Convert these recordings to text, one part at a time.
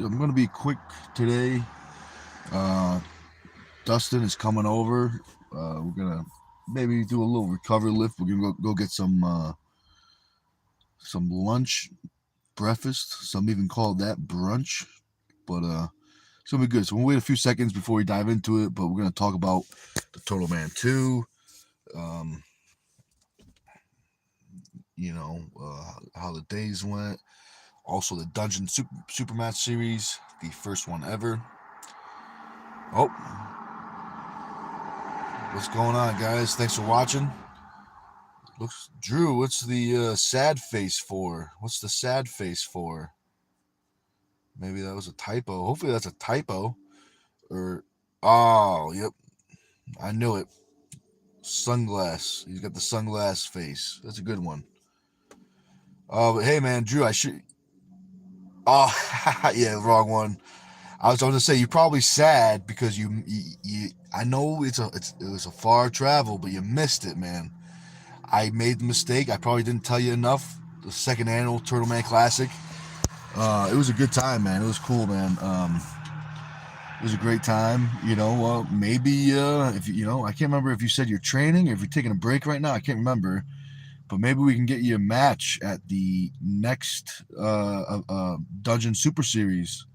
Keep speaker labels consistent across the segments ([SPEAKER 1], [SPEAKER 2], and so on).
[SPEAKER 1] I'm gonna be quick today. Uh, Dustin is coming over. We're gonna maybe do a little recovery lift. We're gonna go get some lunch, breakfast. Some even call that brunch, but it's gonna be good. So we'll wait a few seconds before we dive into it. But we're gonna talk about the Turtle Man 2. Um, how the days went. Also the Dungeon Supermatch series, the first one ever. Oh, what's going on, guys? Thanks for watching. Looks Drew, what's the sad face for? What's the sad face for? Maybe that was a typo. Hopefully that's a typo. Or oh, yep. I knew it. Sunglass. He's got the sunglass face. That's a good one. Oh, but hey man, Drew, I should Oh, yeah, wrong one. I was going to say you're probably sad because you I know it was a far travel, but you missed it, man. I made the mistake. I probably didn't tell you enough. The second annual Turtle Man Classic. It was a good time, man. It was cool, man. It was a great time. Maybe if I can't remember if you said you're training or if you're taking a break right now. I can't remember, but maybe we can get you a match at the next Dungeon Super Series.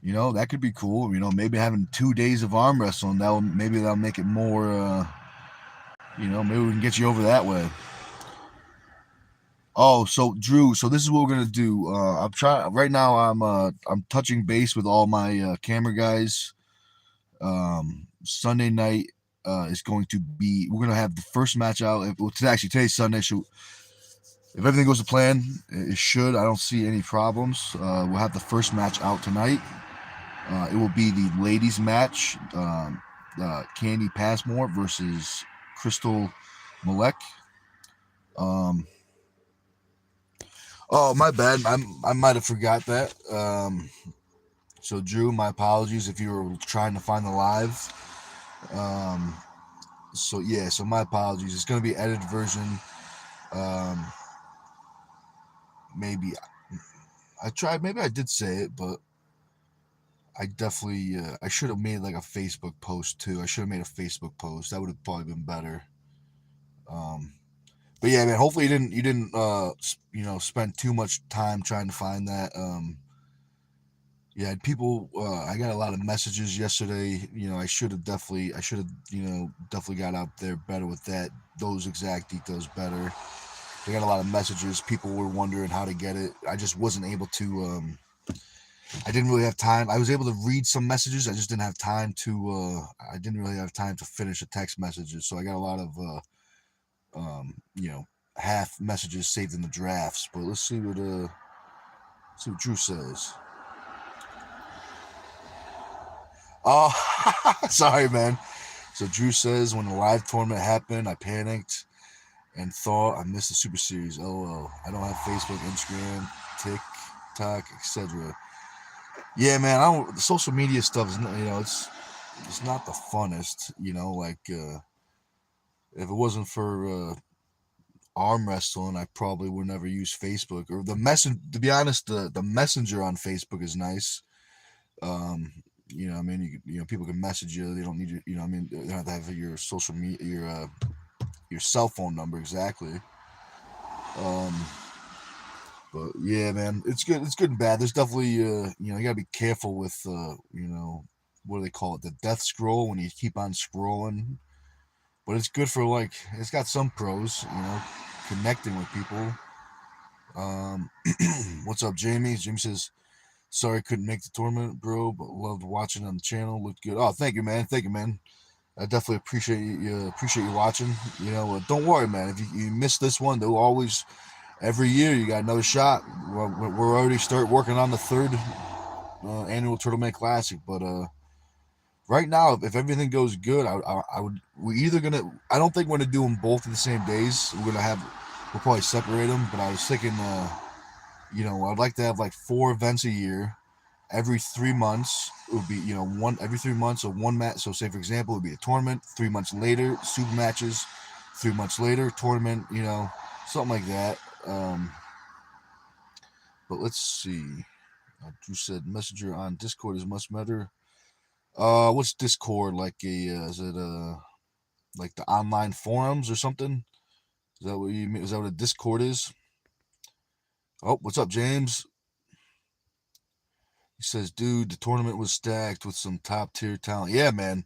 [SPEAKER 1] That could be cool. Maybe having 2 days of arm wrestling that'll make it more. Maybe we can get you over that way. Oh, so Drew, so this is what we're gonna do. I'm trying right now. I'm touching base with all my camera guys. Sunday night is going to be. We're gonna have the first match out. Today's Sunday. So if everything goes to plan, it should. I don't see any problems. We'll have the first match out tonight. It will be the ladies' match. Candy Passmore versus Crystal Malek. Oh, my bad. I might have forgot that. So, Drew, my apologies if you were trying to find the live. So my apologies. It's going to be edited version. Um, maybe I tried. Maybe I did say it, but I definitely I should have made like a Facebook post too. I should have made a Facebook post. That would have probably been better. Um, but yeah, man. Hopefully you didn't spend too much time trying to find that. Yeah, people. I got a lot of messages yesterday. I should have definitely got out there better with that. Those exact details better. I got a lot of messages. People were wondering how to get it. I just wasn't able to. I didn't really have time. I was able to read some messages. I just didn't have time to. I didn't really have time to finish the text messages. So I got a lot of half messages saved in the drafts. But let's see what Drew says. Oh, sorry, man. So Drew says when the live tournament happened, I panicked and thought I missed the Super Series. LOL. I don't have Facebook, Instagram, TikTok, etc. Yeah, man. The social media stuff is it's not the funnest. If it wasn't for arm wrestling, I probably would never use Facebook or the messenger. To be honest, the messenger on Facebook is nice. Um, people can message you. They don't need you. They don't have to have your social media, your cell phone number exactly. Um, but yeah, man, it's good. It's good and bad. There's definitely, you gotta be careful with, what do they call it? The death scroll when you keep on scrolling. But it's good for it's got some pros, connecting with people. Um, what's up, Jamie? Jamie says, sorry, couldn't make the tournament, bro, but loved watching on the channel. Looked good. Oh, thank you, man. Thank you, man. I definitely appreciate you watching. Don't worry, man. If you miss this one, they'll always every year you got another shot. We're already start working on the third annual Turtle Man Classic, but right now, if everything goes good, I would. We're either gonna. I don't think we're gonna do them both at the same days. We'll probably separate them. But I was thinking, I'd like to have like 4 events a year. Every 3 months it would be, one every 3 months or one match. So say for example, it would be a tournament. 3 months later, super matches. 3 months later, tournament. Something like that. But let's see. Drew said Messenger on Discord is much better. What's Discord like? Is it like the online forums or something? Is that what you mean? Is that what a Discord is? Oh, what's up, James? He says, dude, the tournament was stacked with some top tier talent. Yeah, man.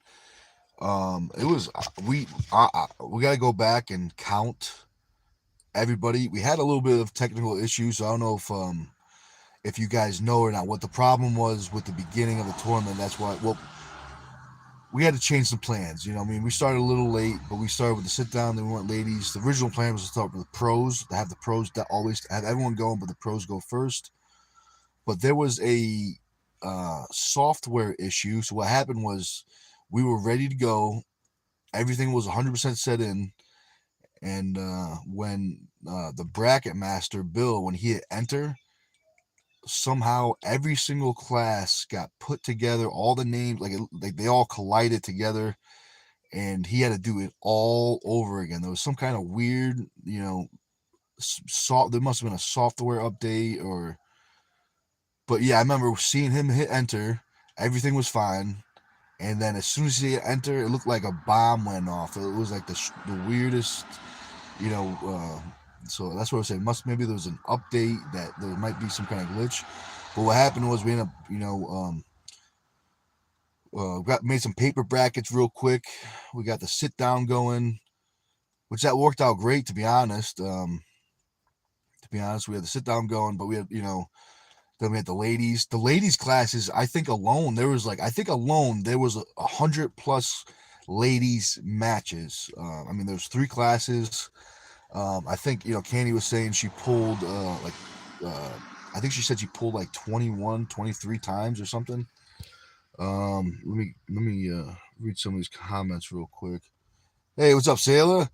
[SPEAKER 1] It was we got to go back and count everybody. We had a little bit of technical issues. So I don't know if you guys know or not what the problem was with the beginning of the tournament. That's why. Well, we had to change some plans. You know, I mean, we started a little late, but we started with the sit down. Then we went ladies. The original plan was to start with the pros, to have the pros that always have everyone going, but the pros go first. But there was a software issue. So what happened was we were ready to go. Everything was 100% set in. And when the bracket master, Bill, when he hit enter, somehow every single class got put together, all the names, like they all collided together, and he had to do it all over again. There was some kind of weird, there must have been a software update but yeah, I remember seeing him hit enter, everything was fine, and then as soon as he hit enter, it looked like a bomb went off. It was like the weirdest, you know. So that's what I was saying. Maybe there was an update that there might be some kind of glitch. But what happened was we ended up, made some paper brackets real quick. We got the sit down going, which that worked out great, to be honest. We had the sit down going, but we had, then we had the ladies. The ladies classes, I think alone there was 100+ ladies matches. I mean, there's 3 classes. I think Candy was saying she pulled I think she said she pulled like 21, 23 times or something. Let me read some of these comments real quick. Hey, what's up, Sailor?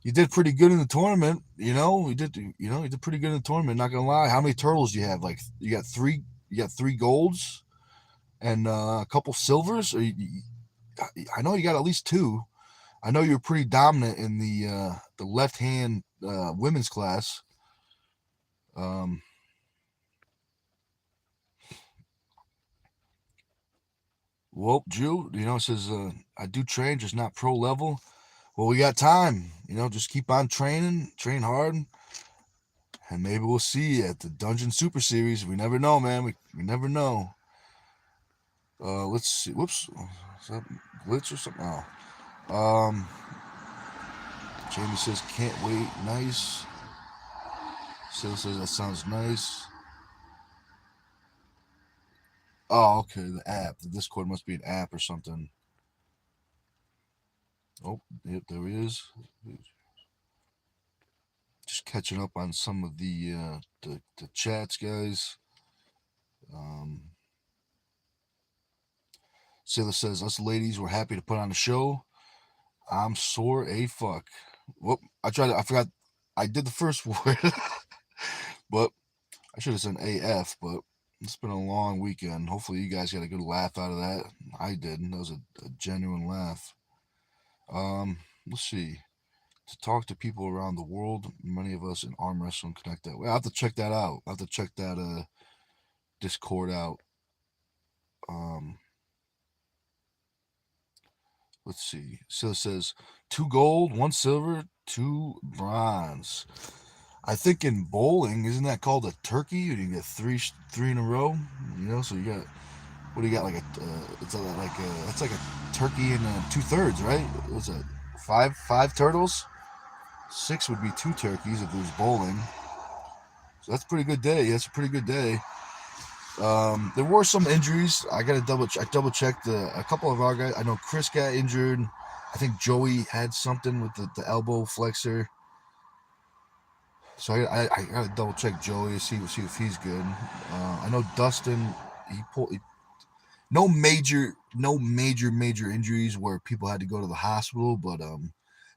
[SPEAKER 1] You did pretty good in the tournament. You did pretty good in the tournament. Not gonna lie. How many turtles do you have? Like you got 3. You got 3 golds and a couple silvers. I know you got at least 2. I know you're pretty dominant in the left hand women's class. Well, Drew, it says I do train, just not pro level. Well, we got time. Just keep on training, train hard, and maybe we'll see you at the Dungeon Super Series. We never know, man. We never know. Let's see. Whoops, is that glitch or something? Oh. Jamie says can't wait. Nice. Sil says that sounds nice. Oh, okay. The app. The Discord must be an app or something. Oh, yep, there he is. Just catching up on some of the chats, guys. Sailor says us ladies were happy to put on a show. I'm sore a fuck. Whoop! I forgot. I did the first word, but I should have said AF. But it's been a long weekend. Hopefully, you guys got a good laugh out of that. I did. That was a genuine laugh. Let's see. To talk to people around the world, many of us in arm wrestling connect that way. I have to check that out. I have to check that Discord out. Let's see. So it says 2 gold, 1 silver, 2 bronze. I think in bowling, isn't that called a turkey? You get three in a row. So you got, what do you got? Like that's like a turkey and 2/3, right? What's that? Five turtles. 6 would be 2 turkeys if it was bowling. So that's a pretty good day. That's a pretty good day. There were some injuries. I double checked a couple of our guys. I know Chris got injured. I think Joey had something with the elbow flexor. So I gotta double check Joey to see if he's good. I know Dustin. No major injuries where people had to go to the hospital, but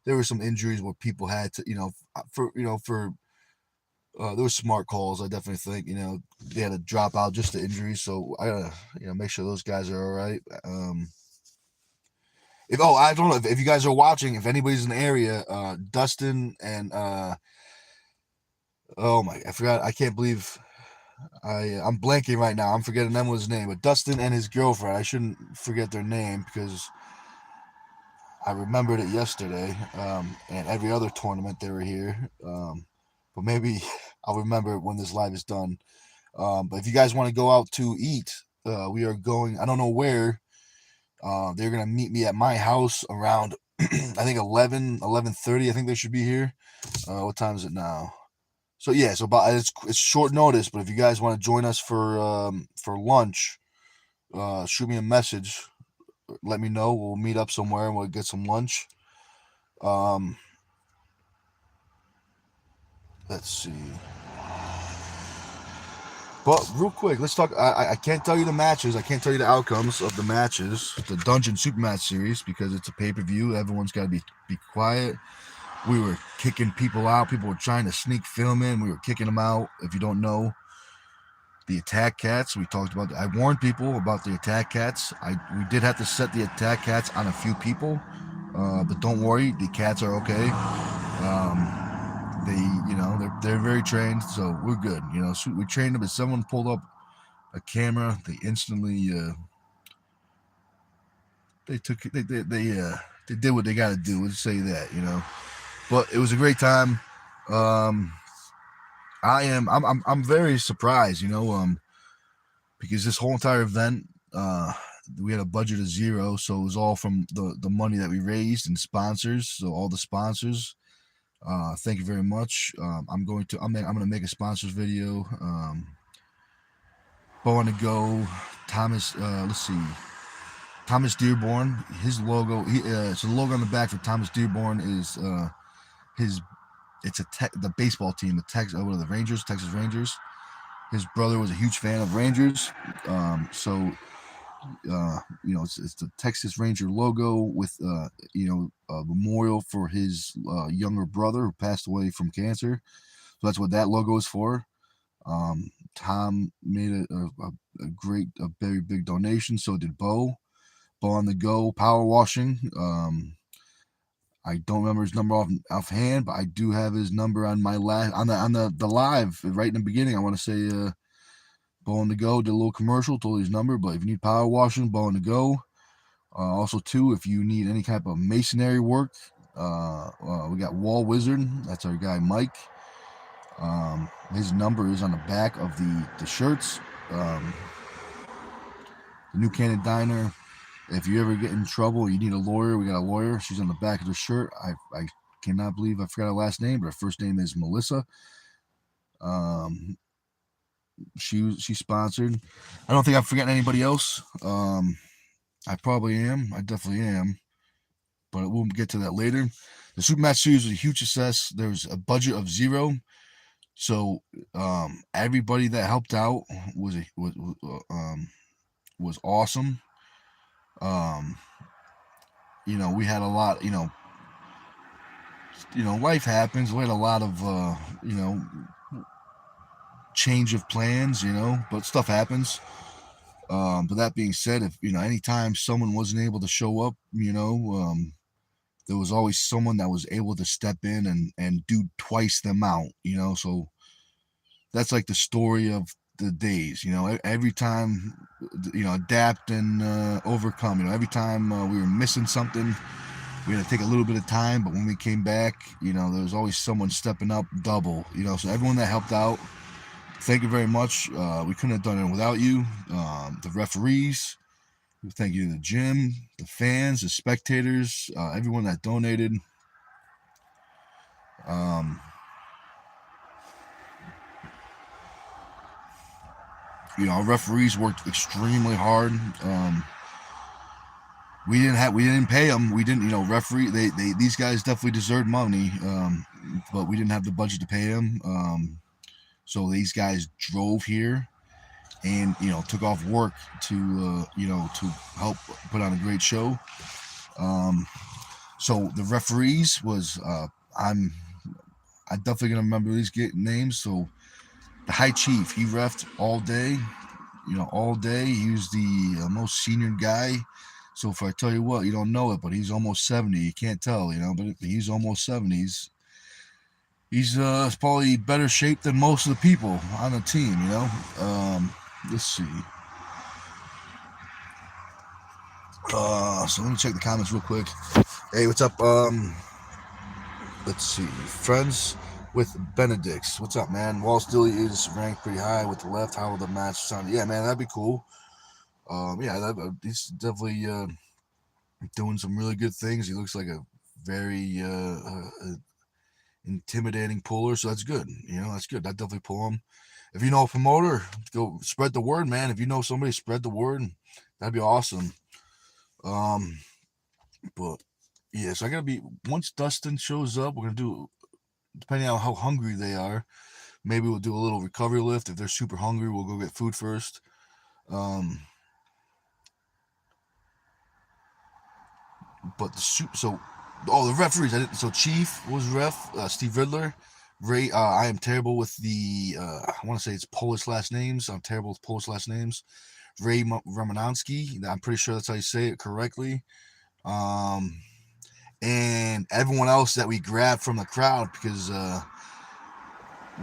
[SPEAKER 1] there were some injuries where people had to there were smart calls. I definitely think they had to drop out just the injuries. So I gotta make sure those guys are all right. I don't know if you guys are watching. If anybody's in the area, Dustin and oh my, I forgot. I can't believe I'm blanking right now. I'm forgetting Emily's name, but Dustin and his girlfriend. I shouldn't forget their name because I remembered it yesterday. And every other tournament they were here. But maybe I'll remember it when this live is done. But if you guys want to go out to eat, we are going. I don't know where. They're gonna meet me at my house around I think 11:30. I think they should be here. What time is it now? So yeah, so about it's short notice, but if you guys want to join us for lunch, shoot me a message. Let me know. We'll meet up somewhere and we'll get some lunch. Um, let's see. But real quick, let's talk. I can't tell you the matches. I can't tell you the outcomes of the matches, the Dungeon Super Match series, because it's a pay per view. Everyone's got to be quiet. We were kicking people out. People were trying to sneak film in. We were kicking them out. If you don't know, the attack cats. We talked about. I warned people about the attack cats. We did have to set the attack cats on a few people, but don't worry, the cats are okay. They're very trained, so we're good. So we trained them. If someone pulled up a camera, they instantly they took they did what they got to do. Let's say that. But it was a great time. I'm very surprised. Because this whole entire event, we had a budget of zero, so it was all from the money that we raised and sponsors. So all the sponsors, thank you very much. I'm gonna make a sponsors video. Bow on the Go, Thomas. Let's see, Thomas Dearborn. His logo. So the logo on the back for Thomas Dearborn is his. It's the baseball team, what are the Rangers, Texas Rangers. His brother was a huge fan of Rangers, so it's the Texas Ranger logo with a memorial for his younger brother who passed away from cancer. So that's what that logo is for. Tom made a very big donation. So did Bo. Bo on the Go power washing. I don't remember his number offhand, but I do have his number on my on the live right in the beginning. I want to say Bow on the Go did a little commercial, told his number. But if you need power washing, Bow on the Go. Also, too, if you need any type of masonry work, we got Wall Wizard. That's our guy Mike. His number is on the back of the shirts. The New Cannon Diner. If you ever get in trouble, you need a lawyer. We got a lawyer. She's on the back of the shirt. I cannot believe I forgot her last name, but her first name is Melissa. She sponsored. I don't think I'm forgetting anybody else. I probably am. I definitely am. But we'll get to that later. The Super Match Series was a huge success. There was a budget of zero. So everybody that helped out was awesome. We had a lot. Life happens. We had a lot of change of plans. But stuff happens. But that being said, if anytime someone wasn't able to show up, there was always someone that was able to step in and do twice the amount. So that's like the story of the days. Every time, adapt and overcome. Every time we were missing something, we had to take a little bit of time. But when we came back, there was always someone stepping up double. So everyone that helped out, thank you very much. We couldn't have done it without you. The referees, thank you to the gym, the fans, the spectators, everyone that donated. Our referees worked extremely hard. We didn't pay them. We didn't, referee. These guys definitely deserved money, but we didn't have the budget to pay them. So these guys drove here and took off work to to help put on a great show. So the referees was I'm definitely gonna remember these names. So the High Chief, he reffed all day, all day. He was the most senior guy. So if I tell you what, you don't know it, but he's almost 70. You can't tell, but he's almost 70s. He's probably better shape than most of the people on the team. Let's see. So let me check the comments real quick. Hey, what's up? Let's see. Friends with Benedicts. What's up, man? Wall still is ranked pretty high with the left. How will the match sound? Yeah, man, that'd be cool. Yeah, he's definitely doing some really good things. He looks like a very intimidating puller, so that's good. That's good. That definitely pull him. If you know a promoter, go spread the word, man. If you know somebody, spread the word. That'd be awesome. Um, but yeah, so I gotta be once Dustin shows up, we're gonna do depending on how hungry they are. Maybe we'll do a little recovery lift. If they're super hungry, we'll go get food first. Um, but the referees. I didn't. So Chief was ref. Steve Riddler. Ray. I am terrible with the. I want to say it's Polish last names. I'm terrible with Polish last names. Ray Romanowski. I'm pretty sure that's how you say it correctly. Um, and everyone else that we grabbed from the crowd because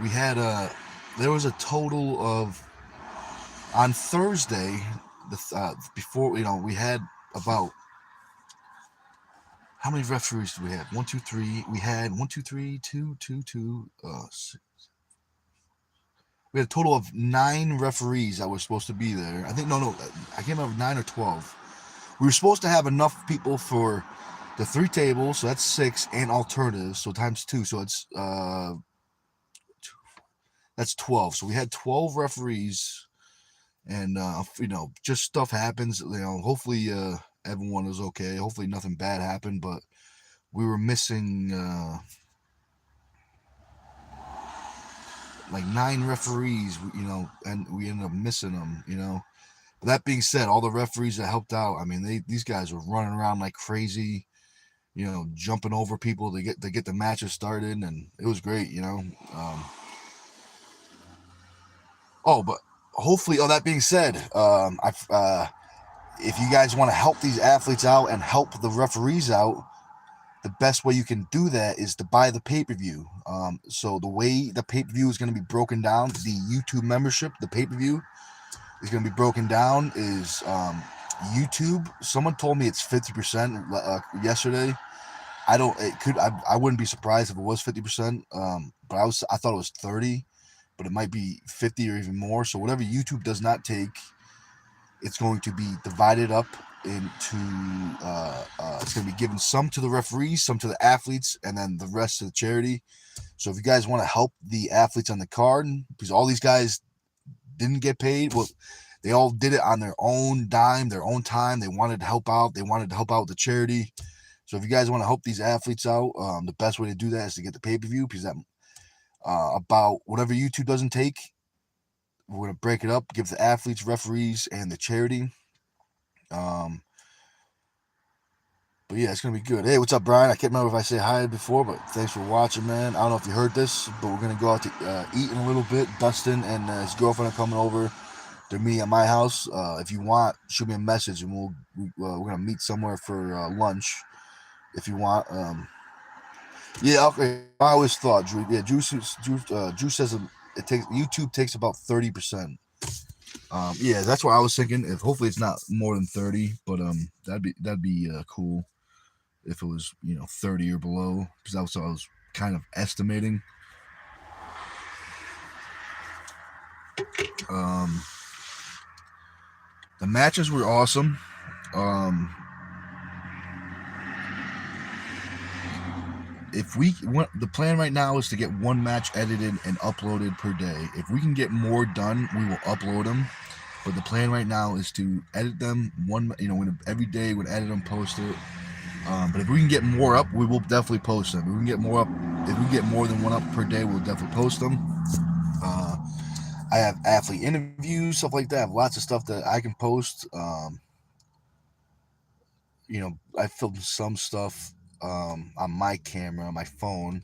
[SPEAKER 1] we had there was a total of on Thursday before we had about how many referees did we have? One, two, three. We had one, two, three, two, two, two. We had a total of 9 referees that were supposed to be there. I think no, I can't remember 9 or 12. We were supposed to have enough people for the 3 tables, so that's 6, and alternatives, so times 2, so it's that's 12. So we had 12 referees, and just stuff happens. Hopefully everyone was okay. Hopefully nothing bad happened, but we were missing like 9 referees, and we ended up missing them. But that being said, all the referees that helped out, I mean, these guys were running around like crazy, jumping over people to get the matches started, and it was great. But hopefully, that being said, if you guys want to help these athletes out and help the referees out, the best way you can do that is to buy the pay-per-view. So the way the pay-per-view is going to be broken down, the YouTube membership, the pay-per-view is going to be broken down is YouTube. Someone told me it's 50% yesterday. I don't. It could. I wouldn't be surprised if it was 50%. But I thought it was 30, but it might be 50 or even more. So whatever YouTube does not take, it's going to be divided up into. It's going to be given some to the referees, some to the athletes, and then the rest to the charity. So if you guys want to help the athletes on the card, because all these guys didn't get paid, well, they all did it on their own dime, their own time. They wanted to help out. They wanted to help out the charity. So if you guys want to help these athletes out, the best way to do that is to get the pay-per-view, because that about whatever YouTube doesn't take, we're gonna break it up, give the athletes, referees, and the charity. But yeah, it's gonna be good. Hey, what's up, Brian? I can't remember if I said hi before, but thanks for watching, man. I don't know if you heard this, but we're gonna go out to eat in a little bit. Dustin and his girlfriend are coming over. They're meeting at my house. If you want, shoot me a message, and we're gonna meet somewhere for lunch. If you want, yeah, okay. I always thought, Drew. Yeah, Drew says it takes YouTube takes about 30%. Yeah, that's what I was thinking. If hopefully it's not more than 30, but that'd be cool if it was 30 or below, because that's what I was kind of estimating. Um, the matches were awesome. Um, if we want, the plan right now is to get one match edited and uploaded per day. If we can get more done, we will upload them. But the plan right now is to edit them every day. We'll edit them, post it. But if we can get more up, we will definitely post them. If we can get more up, if we get more than one up per day, we'll definitely post them. I have athlete interviews, stuff like that. I have lots of stuff that I can post. I filmed some stuff on my camera, on my phone.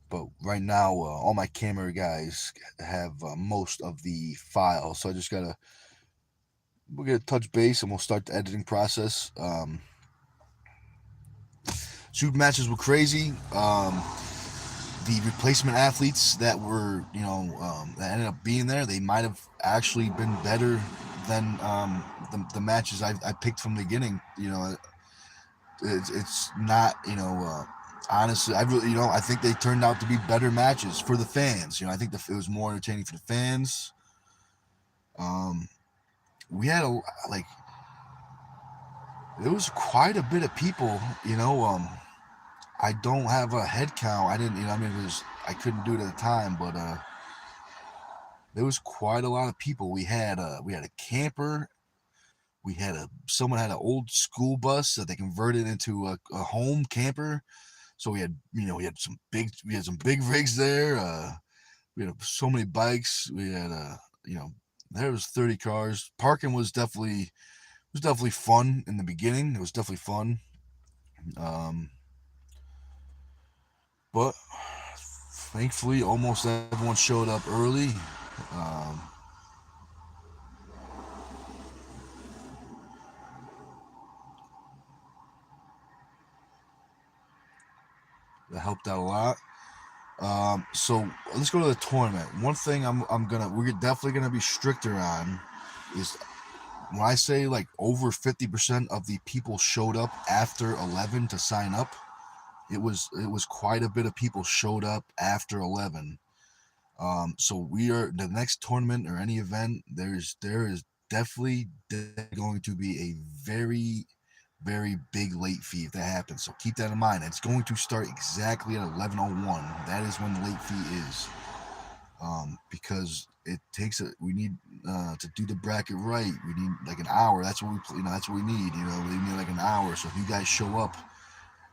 [SPEAKER 1] But right now, all my camera guys have most of the files. So we're gonna touch base and we'll start the editing process. Shoot matches were crazy. the replacement athletes that were, that ended up being there, they might have actually been better than the matches I picked from the beginning. It's not, honestly, I really, I think they turned out to be better matches for the fans. I think it was more entertaining for the fans. Um, we had like there was quite a bit of people. I don't have a head count. I didn't, I mean, I couldn't do it at the time, but there was quite a lot of people. We had a camper. Someone had an old school bus that they converted into a home camper. So we had some big rigs there. We had so many bikes. We had you know, there was 30 cars. Parking was definitely fun in the beginning. It was definitely fun. Um, but thankfully, almost everyone showed up early. Um, that helped out a lot. So let's go to the tournament. One thing we're definitely gonna be stricter on is when I say like over 50% of the people showed up after 11 to sign up. It was quite a bit of people showed up after 11. So we are the next tournament or any event. There is definitely going to be a very very big late fee if that happens. So keep that in mind. It's going to start exactly at 11:01. That is when the late fee is. Because it takes we need to do the bracket right. We need like an hour. That's what that's what we need. We need like an hour. So if you guys show up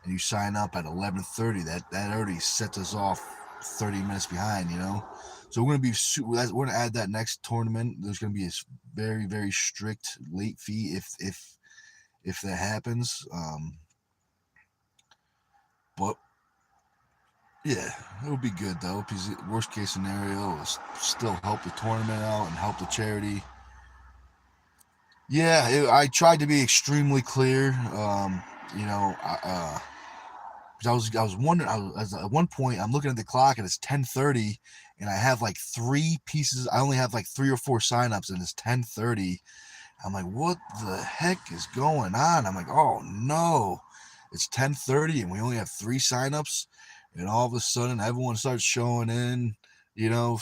[SPEAKER 1] and you sign up at 11:30, that already sets us off 30 minutes behind. So we're gonna add that next tournament. There's gonna be a very very strict late fee if that happens. But yeah, it would be good though. Because worst case scenario is still help the tournament out and help the charity. Yeah, I tried to be extremely clear. You know, I, I was wondering. At one point I'm looking at the clock and it's 10:30, and I have like three pieces. I only have like three or four signups, and it's 10:30. I'm like, what the heck is going on? I'm like, oh no, it's 10:30 and we only have three signups, and all of a sudden everyone starts showing in, you know.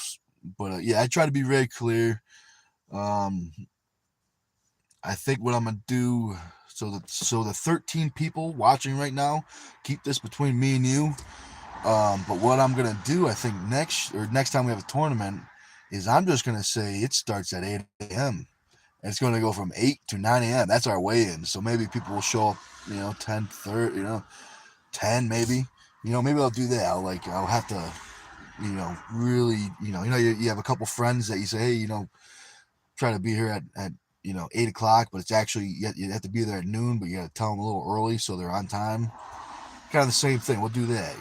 [SPEAKER 1] But yeah, I try to be very clear. Um, I think what I'm gonna do. So the 13 people watching right now, keep this between me and you. But what I'm gonna do, I think next time we have a tournament, is I'm just gonna say it starts at 8 a.m. And it's going to go from 8 to 9 a.m. That's our weigh-in. So maybe people will show up, 10:30, 10 maybe. Maybe I'll do that. I'll have to, really, you have a couple friends that you say, hey, try to be here at 8 o'clock, but it's actually, you have to be there at noon, but you got to tell them a little early so they're on time. Kind of the same thing. We'll do that.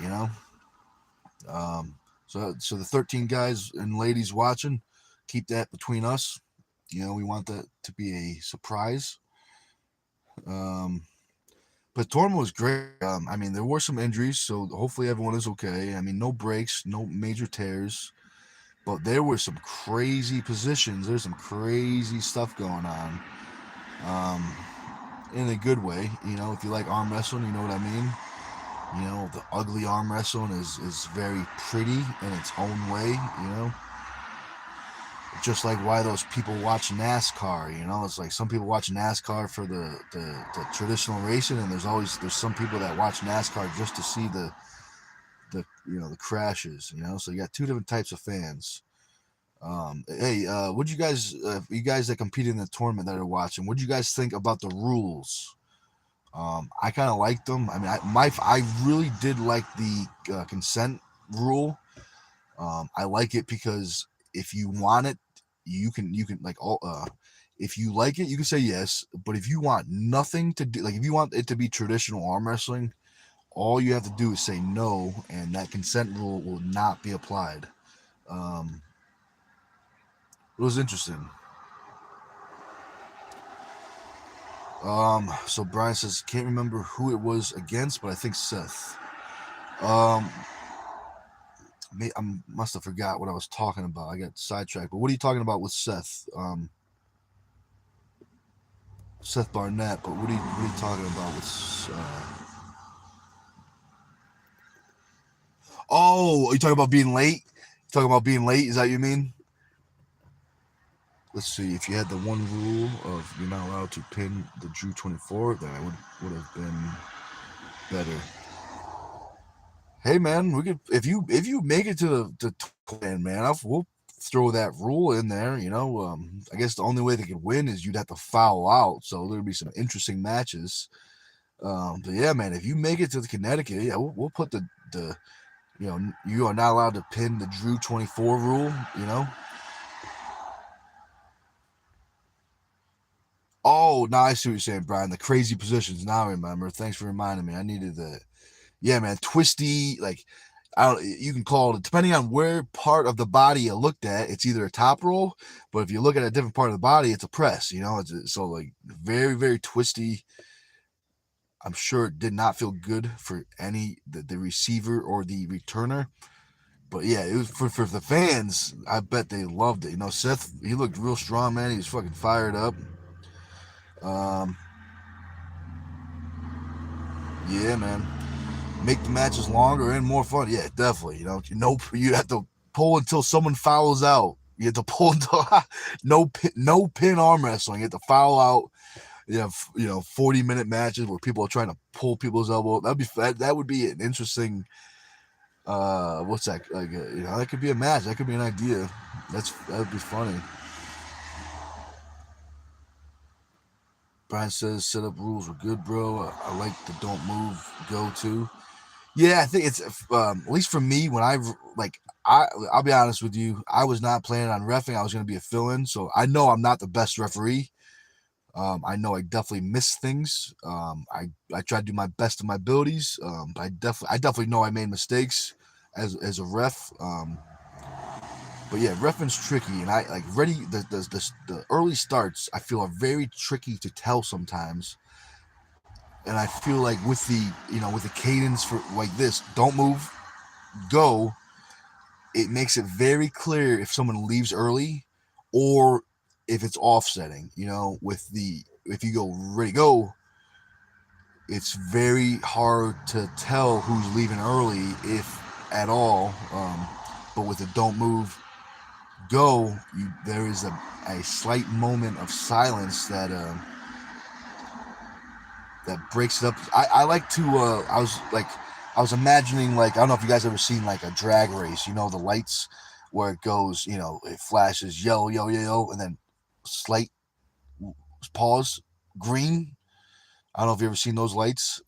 [SPEAKER 1] Um, so the 13 guys and ladies watching, keep that between us. We want that to be a surprise. Um, but tournament was great. I mean, there were some injuries, so hopefully everyone is okay. I mean, no breaks, no major tears, but there were some crazy positions. There's some crazy stuff going on, um, in a good way. If you like arm wrestling, you know what I mean. The ugly arm wrestling is very pretty in its own way. Just like why those people watch NASCAR. It's like some people watch NASCAR for the traditional racing, and there's some people that watch NASCAR just to see the crashes. So you got two different types of fans. Hey, what you guys that competed in the tournament that are watching, what do you guys think about the rules? I kind of liked them. I mean, I really did like the consent rule. I like it because if you want it, you can like all. If you like it, you can say yes. But if you want nothing to do, like if you want it to be traditional arm wrestling, all you have to do is say no, and that consent rule will not be applied. Um, it was interesting. So Brian says can't remember who it was against, but I think Seth. Um, I must have forgot what I was talking about. I got sidetracked. But what are you talking about with Seth? Seth Barnett. But what are you talking about with? Oh, are you talking about being late? You talking about being late? Is that what you mean? Let's see. If you had the one rule of you're not allowed to pin the Drew 24, then I would have been better. Hey man, we could if you make it to the 20, man, we'll throw that rule in there. I guess the only way they could win is you'd have to foul out, so there'd be some interesting matches. But yeah, man, if you make it to the Connecticut, yeah, we'll put the you are not allowed to pin the Drew 24 rule. Oh, now I see what you're saying, Brian. The crazy positions. Now I remember. Thanks for reminding me. I needed that. Yeah, man, twisty. Like, I don't. You can call it depending on where part of the body you looked at. It's either a top roll, but if you look at a different part of the body, it's a press. So like very very twisty. I'm sure it did not feel good for the receiver or the returner. But yeah, it was for the fans. I bet they loved it. Seth, he looked real strong, man. He was fucking fired up. Um, yeah, man. Make the matches longer and more fun. Yeah, definitely. You have to pull until someone fouls out. You have to pull until no pin arm wrestling. You have to foul out. You have 40-minute matches where people are trying to pull people's elbow. That would be an interesting. What's that? Like that could be a match. That could be an idea. That would be funny. Brian says setup rules were good, bro. I like the don't move go to. Yeah, I think it's at least for me when I'll be honest with you. I was not planning on refing. I was going to be a fill-in, so I know I'm not the best referee. I know I definitely miss things. I try to do my best of my abilities. But I definitely know I made mistakes as a ref. But yeah, refing's tricky, and I like ready the early starts. I feel are very tricky to tell sometimes, and I feel like with the cadence for like this, don't move, go. It makes it very clear if someone leaves early, or if it's offsetting. With the if you go ready go, it's very hard to tell who's leaving early, if at all. But with the don't move, go, there is a slight moment of silence that breaks it up. I like to. I was imagining like I don't know if you guys ever seen like a drag race. The lights where it goes. It flashes yellow, yellow, yellow, and then slight pause, green. I don't know if you ever seen those lights.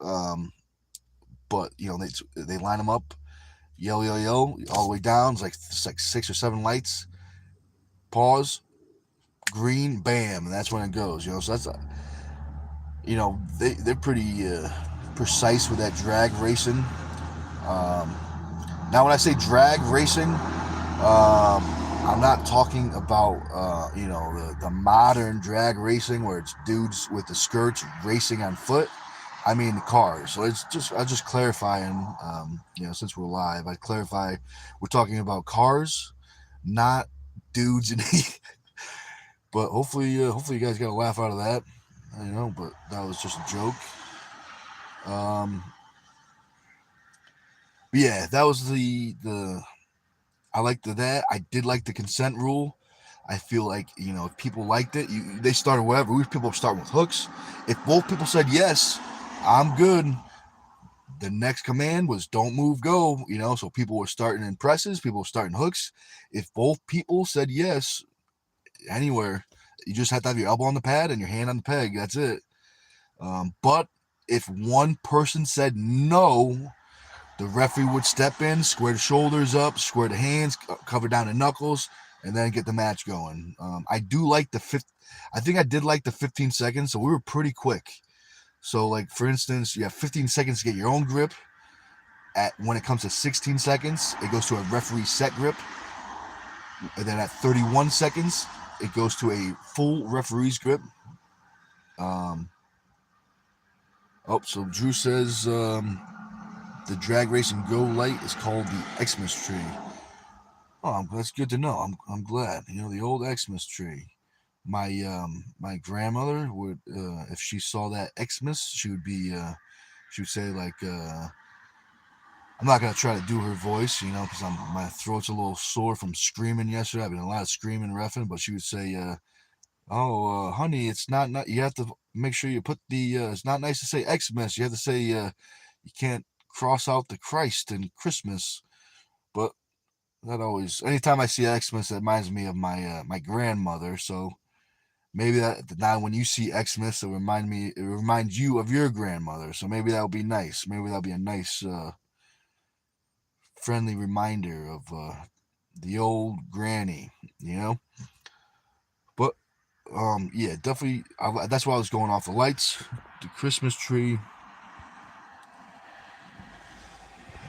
[SPEAKER 1] But they line them up, yellow, yellow, yellow, all the way down. It's like 6 or 7 lights. Pause, green, bam, and that's when it goes. So that's they're pretty precise with that drag racing. Um, Now, when I say drag racing, I'm not talking about the modern drag racing where it's dudes with the skirts racing on foot. I mean the cars. So I'll just clarify, and since we're live, I clarify we're talking about cars, not dudes in. But hopefully you guys got a laugh out of that. But that was just a joke. Um, but yeah, that was the I liked that. I did like the consent rule. I feel like if people liked it, they started whatever. People starting with hooks. If both people said yes, I'm good. The next command was don't move, go. So people were starting in presses, people were starting hooks. If both people said yes, anywhere, you just have to have your elbow on the pad and your hand on the peg. That's it. But if one person said no, the referee would step in, square the shoulders up, square the hands, cover down the knuckles, and then get the match going. I do like I think I did like the 15 seconds, so we were pretty quick. So, like for instance, you have 15 seconds to get your own grip. When it comes to 16 seconds, it goes to a referee set grip, and then at 31 seconds, it goes to a full referee's grip. So Drew says the drag racing go light is called the Xmas tree. Oh, that's good to know. I'm glad. You know, the old Xmas tree. My grandmother would, if she saw that Xmas, she would say like, I'm not gonna try to do her voice, you know, because my throat's a little sore from screaming yesterday. I've been a lot of screaming, reffing, but she would say, "Oh, honey, it's not. You have to make sure you put the. It's not nice to say Xmas. You have to say, you can't cross out the Christ in Christmas." But that always, anytime I see Xmas, it reminds me of my grandmother. So maybe that now when you see Xmas, it reminds you of your grandmother. So maybe that'll be nice. Maybe that'll be a nice, friendly reminder of the old granny. You know, but yeah, definitely. That's why I was going off the lights, the Christmas tree.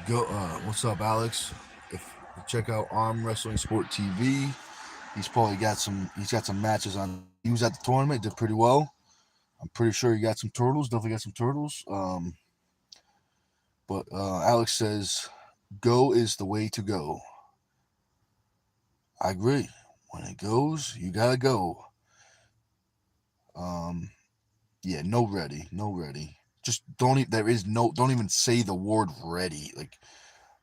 [SPEAKER 1] Go. What's up, Alex? If check out Arm Wrestling Sport TV, he's probably got some. He's got some matches on. He was at the tournament, did pretty well. I'm pretty sure he got some turtles. Definitely got some turtles. But Alex says, "Go is the way to go." I agree. When it goes, you gotta go. Um, yeah, no ready, no ready. Just don't. There is no. Don't even say the word ready. Like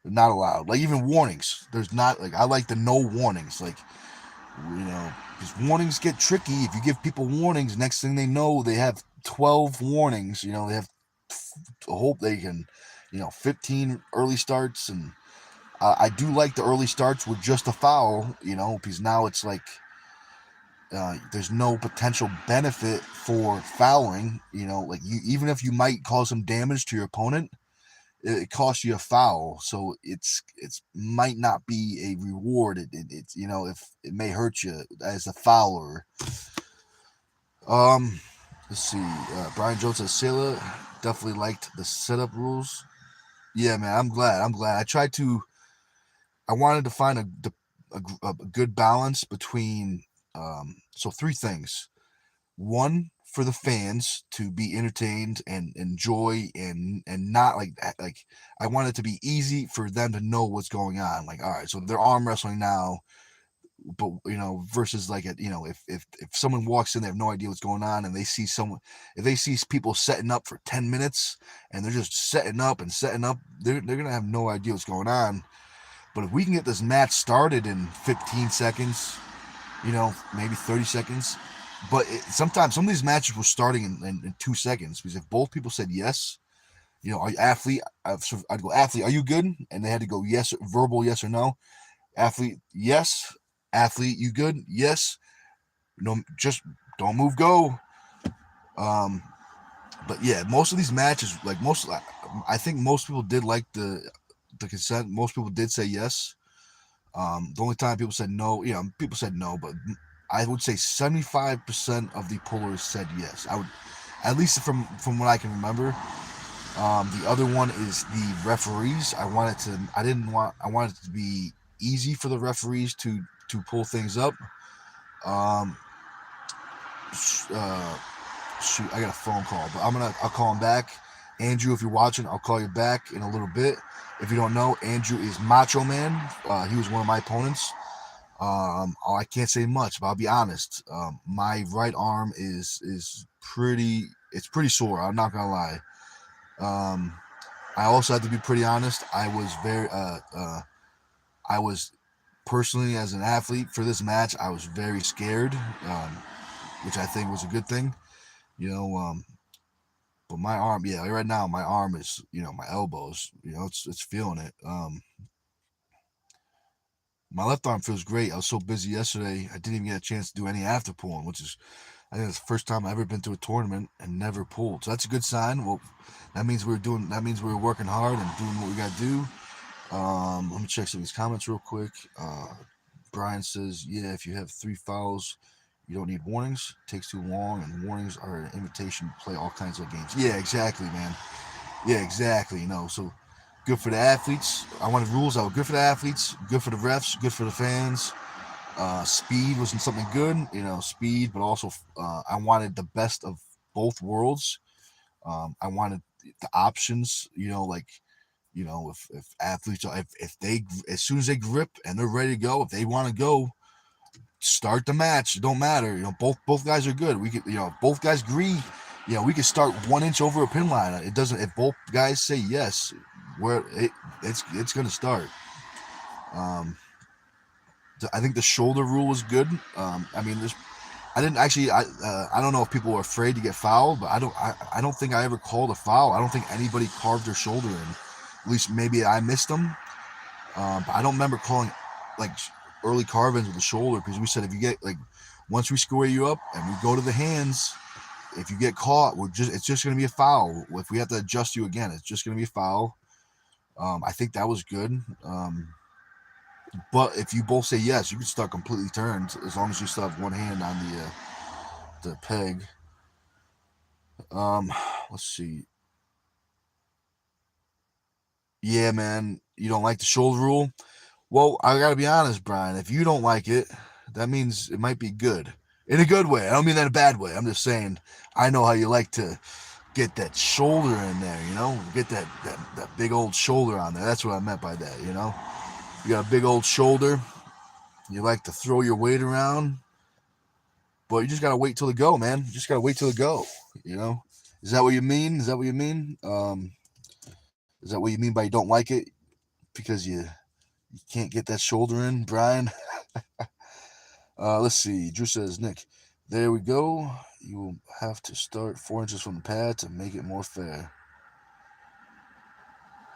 [SPEAKER 1] not allowed. Like even warnings. There's not like I like the no warnings. Like because warnings get tricky. If you give people warnings, next thing they know, they have 12 warnings. They have hope they can, 15 early starts. And I do like the early starts with just a foul, because now it's like there's no potential benefit for fouling. Like even if you might cause some damage to your opponent, it costs you a foul, so it's might not be a reward. It's if it may hurt you as a fouler. Um, let's see. Brian Jones says Sailor definitely liked the setup rules. Yeah, man, I'm glad. I'm glad. I wanted to find a good balance between. So three things. One, for the fans to be entertained and enjoy and not like I want it to be easy for them to know what's going on. Like, all right, so they're arm wrestling now, but versus like if someone walks in, they have no idea what's going on, and they see someone, if they see people setting up for 10 minutes and they're just setting up, they're gonna have no idea what's going on. But if we can get this match started in 15 seconds, maybe 30 seconds. But sometimes some of these matches were starting in 2 seconds because if both people said yes, are you athlete? I'd go athlete. Are you good? And they had to go yes, verbal yes or no. Athlete, yes. Athlete, you good? Yes. No, just don't move. Go. Um, but yeah, most of these matches, like I think most people did like the consent. Most people did say yes. The only time people said no, people said no, but I would say 75% of the pullers said yes. I would, at least from what I can remember. The other one is the referees. I wanted it to be easy for the referees to pull things up. Um, uh, Shoot, I got a phone call, but I'll call him back. Andrew, if you're watching, I'll call you back in a little bit. If you don't know, Andrew is Macho Man. He was one of my opponents. I can't say much, but I'll be honest. My right arm is pretty. It's pretty sore. I'm not gonna lie. Um, I also have to be pretty honest. I was personally as an athlete for this match. I was very scared, which I think was a good thing. You know, but my arm, yeah, right now my arm is, my elbows. It's feeling it. My left arm feels great. I was so busy yesterday, I didn't even get a chance to do any after pulling, which is, I think it's the first time I've ever been to a tournament and never pulled. So that's a good sign. Well, that means we're working hard and doing what we got to do. Let me check some of these comments real quick. Brian says, yeah, if you have 3 fouls, you don't need warnings. It takes too long, and warnings are an invitation to play all kinds of games. Yeah, exactly, man. Yeah, exactly. So good for the athletes. I wanted rules that were good for the athletes, good for the refs, good for the fans. Speed wasn't something good, speed, but also I wanted the best of both worlds. I wanted the options, like if athletes, if they, as soon as they grip and they're ready to go, if they want to go, start the match. It don't matter. Both guys are good. We could, both guys agree. We could start 1 inch over a pin line. It doesn't. If both guys say yes, it's gonna start. Um, I think the shoulder rule was good. I mean, I didn't actually. I don't know if people were afraid to get fouled, but I don't think I ever called a foul. I don't think anybody carved their shoulder in. At least maybe I missed them. But I don't remember calling like early carve-ins with the shoulder, because we said if you get once we square you up and we go to the hands, if you get caught, it's just going to be a foul. If we have to adjust you again, it's just going to be a foul. I think that was good. But if you both say yes, you can start completely turned as long as you still have one hand on the peg. Let's see. Yeah, man, you don't like the shoulder rule? Well, I gotta be honest, Brian. If you don't like it, that means it might be good. In a good way. I don't mean that in a bad way. I'm just saying I know how you like to get that shoulder in there, Get that big old shoulder on there. That's what I meant by that, You got a big old shoulder. You like to throw your weight around. But you just gotta wait till the go, man. You just gotta wait till the go, Is that what you mean? Is that what you mean? Is that what you mean by you don't like it? Because you can't get that shoulder in, Brian? Let's see. Drew says, Nick, there we go. You will have to start 4 inches from the pad to make it more fair.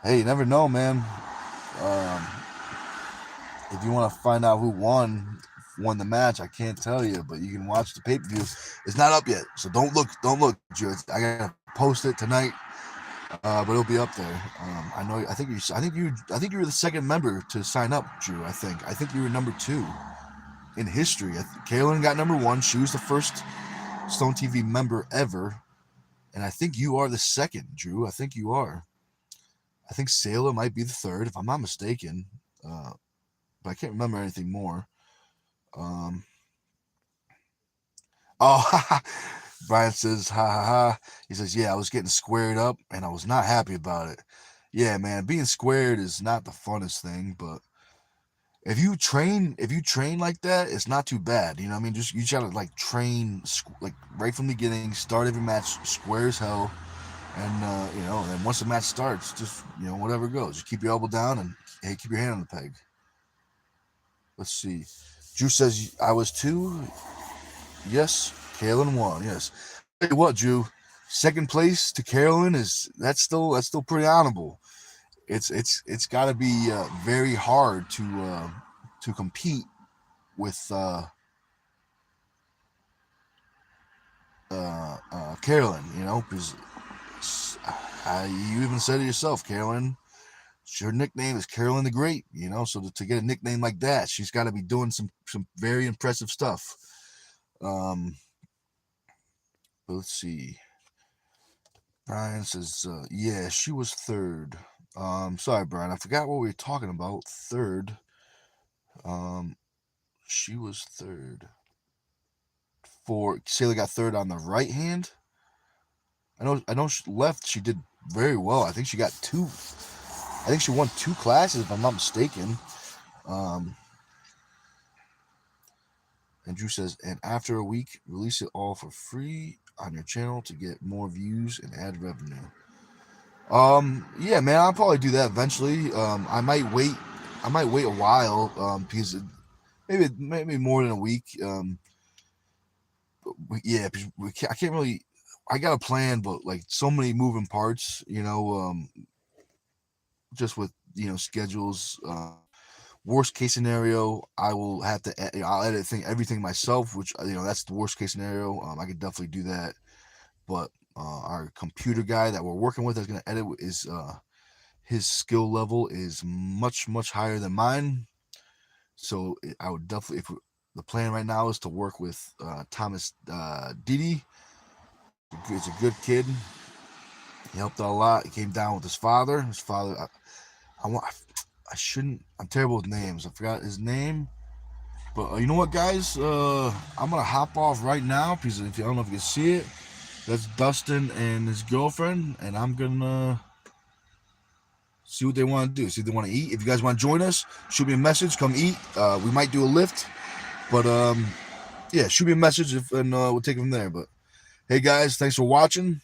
[SPEAKER 1] Hey, you never know, man. If you want to find out who won the match, I can't tell you, but you can watch the pay-per-view. It's not up yet, so don't look, Drew. I gotta post it tonight, but it'll be up there. I think you were the second member to sign up, Drew. I think you were number 2 in history. Kaylin got number 1. She was the first Stone TV member ever, and I think you are the second, Drew. I think you are. I think Sailor might be the third, if I'm not mistaken, but I can't remember anything more. Oh, Brian says, ha ha ha. He says, yeah, I was getting squared up, and I was not happy about it. Yeah, man, being squared is not the funnest thing, but if you train like that, it's not too bad. You know what I mean? You just gotta train right from the beginning, start every match square as hell, and then once the match starts, just whatever goes. Just keep your elbow down and hey, keep your hand on the peg. Let's see. Drew says I was 2. Yes, Kaylin won. Yes. Hey, what, Drew? Second place to Carolyn that's still pretty honorable. It's got to be very hard to compete with Carolyn, because you even said it yourself, Carolyn. Her nickname is Carolyn the Great, so to get a nickname like that, she's got to be doing some very impressive stuff. Let's see. Brian says, yeah, she was third. Sorry, Brian, I forgot what we were talking about. Third. She was third. Sailor got third on the right hand. I know left, she did very well. I think she got 2. I think she won 2 classes, if I'm not mistaken. And Drew says, and after a week, release it all for free on your channel to get more views and add revenue. Yeah, man, I'll probably do that eventually. I might wait a while, because maybe more than a week. Yeah, I can't really. I got a plan, but so many moving parts, just with schedules. Worst case scenario, I will have to. I'll edit everything myself, which that's the worst case scenario. I could definitely do that, but our computer guy that we're working with that's going to edit is his skill level is much higher than mine. So I would definitely, the plan right now is to work with Thomas Didi. He's a good kid. He helped out a lot. He came down with his father. I'm terrible with names. I forgot his name. But you know what, guys? I'm going to hop off right now because I don't know if you can see it. That's Dustin and his girlfriend. And I'm going to See what they want to do. See if they want to eat. If you guys want to join us, shoot me a message. Come eat. We might do a lift, but yeah, shoot me a message and we'll take it from there. But hey, guys, thanks for watching.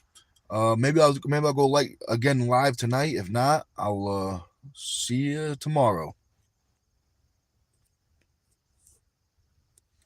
[SPEAKER 1] Maybe I'll go like again live tonight. If not, I'll see you tomorrow.